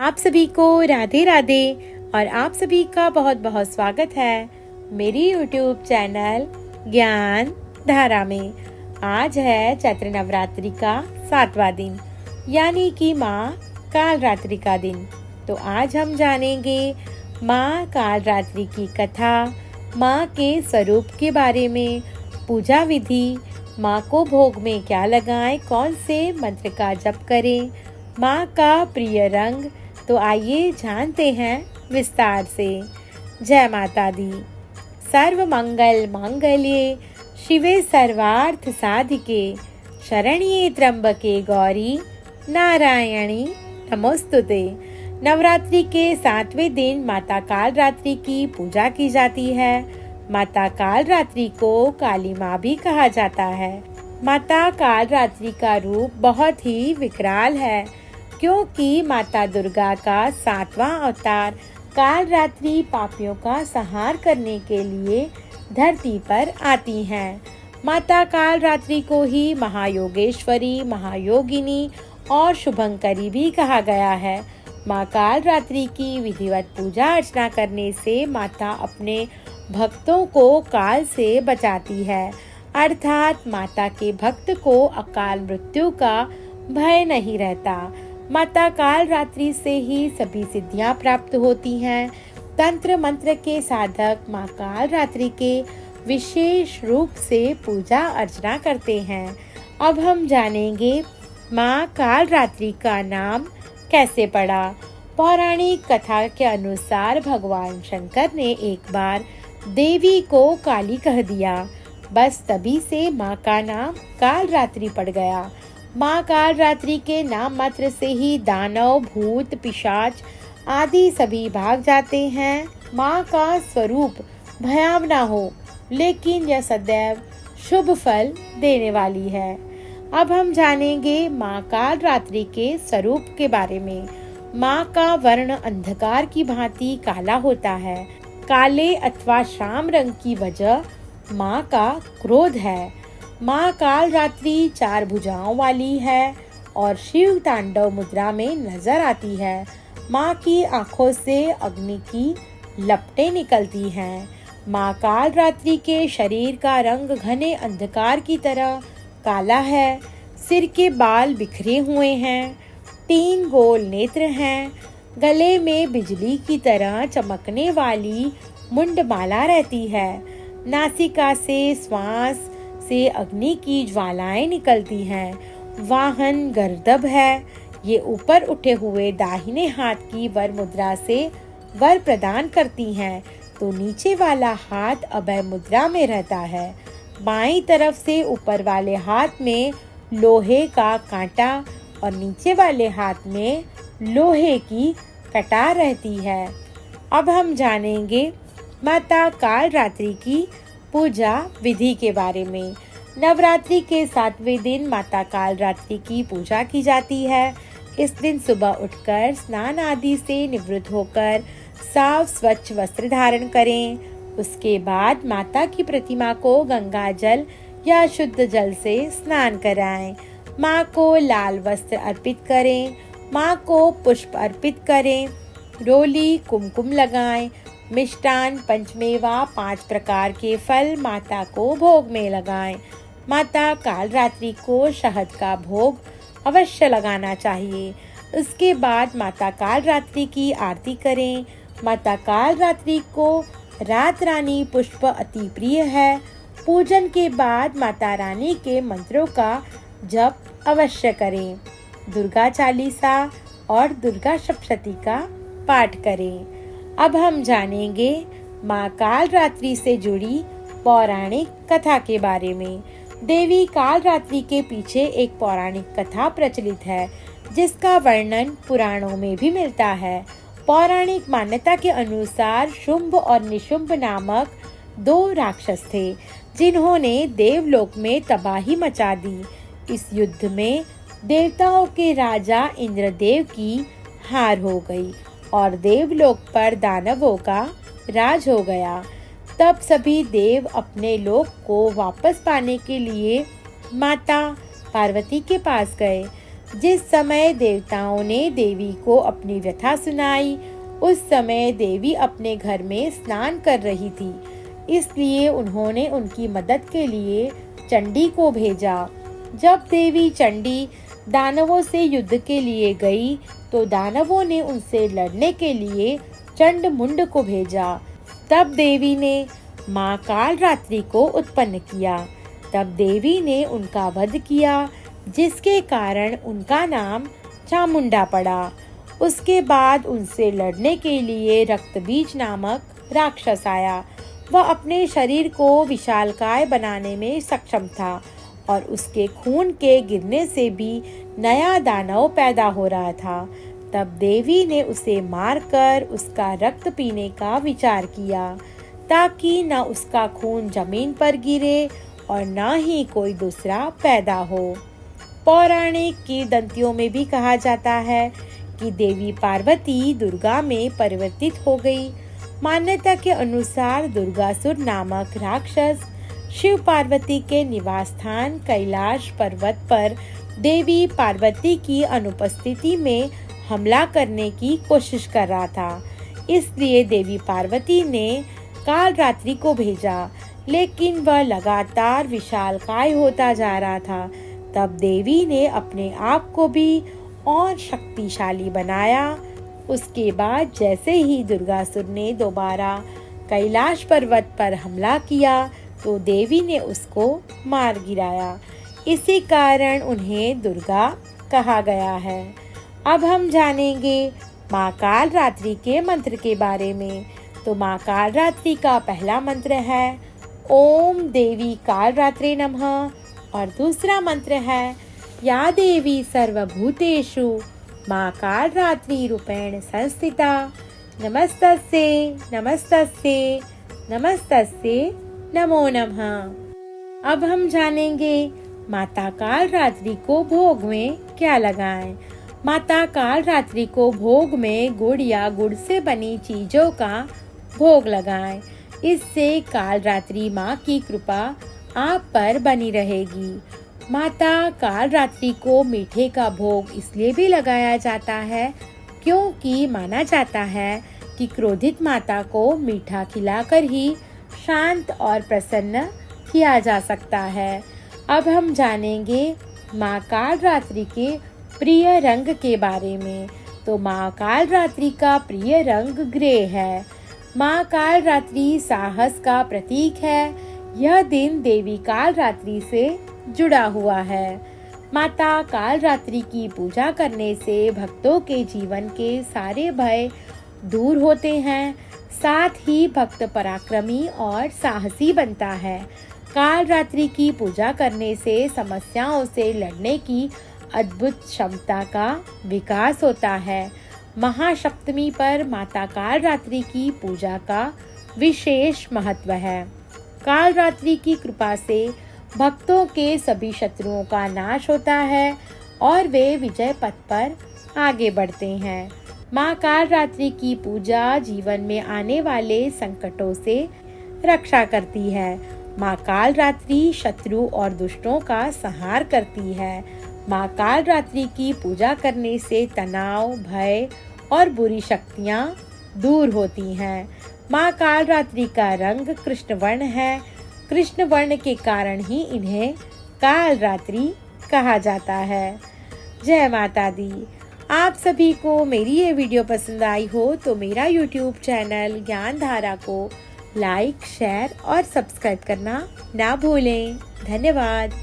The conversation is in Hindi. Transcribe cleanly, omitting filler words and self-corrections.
आप सभी को राधे राधे और आप सभी का बहुत बहुत स्वागत है मेरी YouTube चैनल ज्ञान धारा में। आज है चैत्र नवरात्रि का 7वां दिन यानी कि माँ कालरात्रि का दिन। तो आज हम जानेंगे माँ कालरात्रि की कथा, माँ के स्वरूप के बारे में, पूजा विधि, माँ को भोग में क्या लगाएं, कौन से मंत्र का जप करें, माँ का प्रिय रंग। तो आइए जानते हैं विस्तार से। जय माता दी। सर्व मंगल मांगल्ये शिवे सर्वार्थ साधिके शरण्ये त्र्यंबके गौरी नारायणी नमोस्तुते। नवरात्रि के 7वें दिन माता कालरात्रि की पूजा की जाती है। माता कालरात्रि को काली माँ भी कहा जाता है। माता कालरात्रि का रूप बहुत ही विकराल है, क्योंकि माता दुर्गा का 7वां अवतार कालरात्रि पापियों का संहार करने के लिए धरती पर आती हैं। माता कालरात्रि को ही महायोगेश्वरी, महायोगिनी और शुभंकरी भी कहा गया है। माँ कालरात्रि की विधिवत पूजा अर्चना करने से माता अपने भक्तों को काल से बचाती है, अर्थात माता के भक्त को अकाल मृत्यु का भय नहीं रहता। माता कालरात्रि से ही सभी सिद्धियां प्राप्त होती हैं। तंत्र मंत्र के साधक माँ कालरात्रि के विशेष रूप से पूजा अर्चना करते हैं। अब हम जानेंगे माँ कालरात्रि का नाम कैसे पड़ा। पौराणिक कथा के अनुसार भगवान शंकर ने एक बार देवी को काली कह दिया, बस तभी से माँ का नाम कालरात्रि पड़ गया। माँ कालरात्रि के नाम मात्र से ही दानव, भूत, पिशाच आदि सभी भाग जाते हैं। माँ का स्वरूप भयावना हो, लेकिन यह सदैव शुभ फल देने वाली है। अब हम जानेंगे माँ कालरात्रि के स्वरूप के बारे में। माँ का वर्ण अंधकार की भांति काला होता है। काले अथवा श्याम रंग की वजह माँ का क्रोध है। माँ कालरात्रि 4 भुजाओं वाली है और शिव तांडव मुद्रा में नजर आती है। माँ की आंखों से अग्नि की लपटें निकलती हैं। माँ कालरात्रि के शरीर का रंग घने अंधकार की तरह काला है। सिर के बाल बिखरे हुए हैं। 3 गोल नेत्र हैं। गले में बिजली की तरह चमकने वाली मुंडमाला रहती है। नासिका से श्वास से अग्नि की ज्वालाएं निकलती हैं। वाहन गर्दभ है। ये ऊपर उठे हुए दाहिने हाथ की वर मुद्रा से वर प्रदान करती हैं, तो नीचे वाला हाथ अभय मुद्रा में रहता है। बाईं तरफ से ऊपर वाले हाथ में लोहे का कांटा और नीचे वाले हाथ में लोहे की कटार रहती है। अब हम जानेंगे माता कालरात्रि की पूजा विधि के बारे में। नवरात्रि के 7वें दिन माता कालरात्रि की पूजा की जाती है। इस दिन सुबह उठकर स्नान आदि से निवृत्त होकर साफ स्वच्छ वस्त्र धारण करें। उसके बाद माता की प्रतिमा को गंगा जल या शुद्ध जल से स्नान कराएं। माँ को लाल वस्त्र अर्पित करें। माँ को पुष्प अर्पित करें। रोली, कुमकुम लगाएं। मिष्टान, पंचमेवा, 5 प्रकार के फल माता को भोग में लगाएं। माता कालरात्रि को शहद का भोग अवश्य लगाना चाहिए। उसके बाद माता कालरात्रि की आरती करें। माता कालरात्रि को रात रानी पुष्प अति प्रिय है। पूजन के बाद माता रानी के मंत्रों का जप अवश्य करें। दुर्गा चालीसा और दुर्गा सप्तशती का पाठ करें। अब हम जानेंगे माँ कालरात्रि से जुड़ी पौराणिक कथा के बारे में। देवी कालरात्रि के पीछे एक पौराणिक कथा प्रचलित है, जिसका वर्णन पुराणों में भी मिलता है। पौराणिक मान्यता के अनुसार शुंभ और निशुंभ नामक 2 राक्षस थे, जिन्होंने देवलोक में तबाही मचा दी। इस युद्ध में देवताओं के राजा इंद्रदेव की हार हो गई और देवलोक पर दानवों का राज हो गया। तब सभी देव अपने लोक को वापस पाने के लिए माता पार्वती के पास गए। जिस समय देवताओं ने देवी को अपनी व्यथा सुनाई, उस समय देवी अपने घर में स्नान कर रही थी, इसलिए उन्होंने उनकी मदद के लिए चंडी को भेजा। जब देवी चंडी दानवों से युद्ध के लिए गई, तो दानवों ने उनसे लड़ने के लिए चंडमुंड को भेजा। तब देवी ने माँ कालरात्रि को उत्पन्न किया। तब देवी ने उनका वध किया, जिसके कारण उनका नाम चामुंडा पड़ा। उसके बाद उनसे लड़ने के लिए रक्तबीज नामक राक्षस आया। वह अपने शरीर को विशालकाय बनाने में सक्षम था और उसके खून के गिरने से भी नया दानव पैदा हो रहा था। तब देवी ने उसे मारकर उसका रक्त पीने का विचार किया, ताकि न उसका खून जमीन पर गिरे और न ही कोई दूसरा पैदा हो। पौराणिक किंवदंतियों में भी कहा जाता है कि देवी पार्वती दुर्गा में परिवर्तित हो गई। मान्यता के अनुसार दुर्गासुर नामक राक्षस शिव पार्वती के निवास स्थान कैलाश पर्वत पर देवी पार्वती की अनुपस्थिति में हमला करने की कोशिश कर रहा था। इसलिए देवी पार्वती ने कालरात्रि को भेजा, लेकिन वह लगातार विशालकाय होता जा रहा था। तब देवी ने अपने आप को भी और शक्तिशाली बनाया। उसके बाद जैसे ही दुर्गासुर ने दोबारा कैलाश पर्वत पर हमला किया, तो देवी ने उसको मार गिराया। इसी कारण उन्हें दुर्गा कहा गया है। अब हम जानेंगे माँ कालरात्रि के मंत्र के बारे में। तो माँ कालरात्रि का पहला मंत्र है ओम देवी कालरात्रे नमः, और दूसरा मंत्र है या देवी सर्वभूतेषु माँ कालरात्रि रूपेण संस्थिता, नमस्तस्यै नमस्तस्यै नमस्तस्यै नमो नमः। अब हम जानेंगे माता कालरात्रि को भोग में क्या लगाएं। माता कालरात्रि को भोग में गुड़ या गुड़ से बनी चीजों का भोग लगाएं। इससे कालरात्रि माँ की कृपा आप पर बनी रहेगी। माता कालरात्रि को मीठे का भोग इसलिए भी लगाया जाता है, क्योंकि माना जाता है कि क्रोधित माता को मीठा खिलाकर ही शांत और प्रसन्न किया जा सकता है। अब हम जानेंगे माँ कालरात्रि के प्रिय रंग के बारे में। तो माँ कालरात्रि का प्रिय रंग ग्रे है। माँ कालरात्रि साहस का प्रतीक है। यह दिन देवी कालरात्रि से जुड़ा हुआ है। माता कालरात्रि की पूजा करने से भक्तों के जीवन के सारे भय दूर होते हैं। साथ ही भक्त पराक्रमी और साहसी बनता है। कालरात्रि की पूजा करने से समस्याओं से लड़ने की अद्भुत क्षमता का विकास होता है। महासप्तमी पर माता कालरात्रि की पूजा का विशेष महत्व है। कालरात्रि की कृपा से भक्तों के सभी शत्रुओं का नाश होता है और वे विजय पथ पर आगे बढ़ते हैं। माँ कालरात्रि की पूजा जीवन में आने वाले संकटों से रक्षा करती है। माँ कालरात्रि शत्रु और दुष्टों का संहार करती है। माँ कालरात्रि की पूजा करने से तनाव, भय और बुरी शक्तियाँ दूर होती हैं। माँ कालरात्रि का रंग कृष्ण वर्ण है। कृष्ण वर्ण के कारण ही इन्हें कालरात्रि कहा जाता है। जय माता दी। आप सभी को मेरी ये वीडियो पसंद आई हो तो मेरा YouTube चैनल ज्ञान धारा को लाइक, शेयर और सब्सक्राइब करना ना भूलें। धन्यवाद।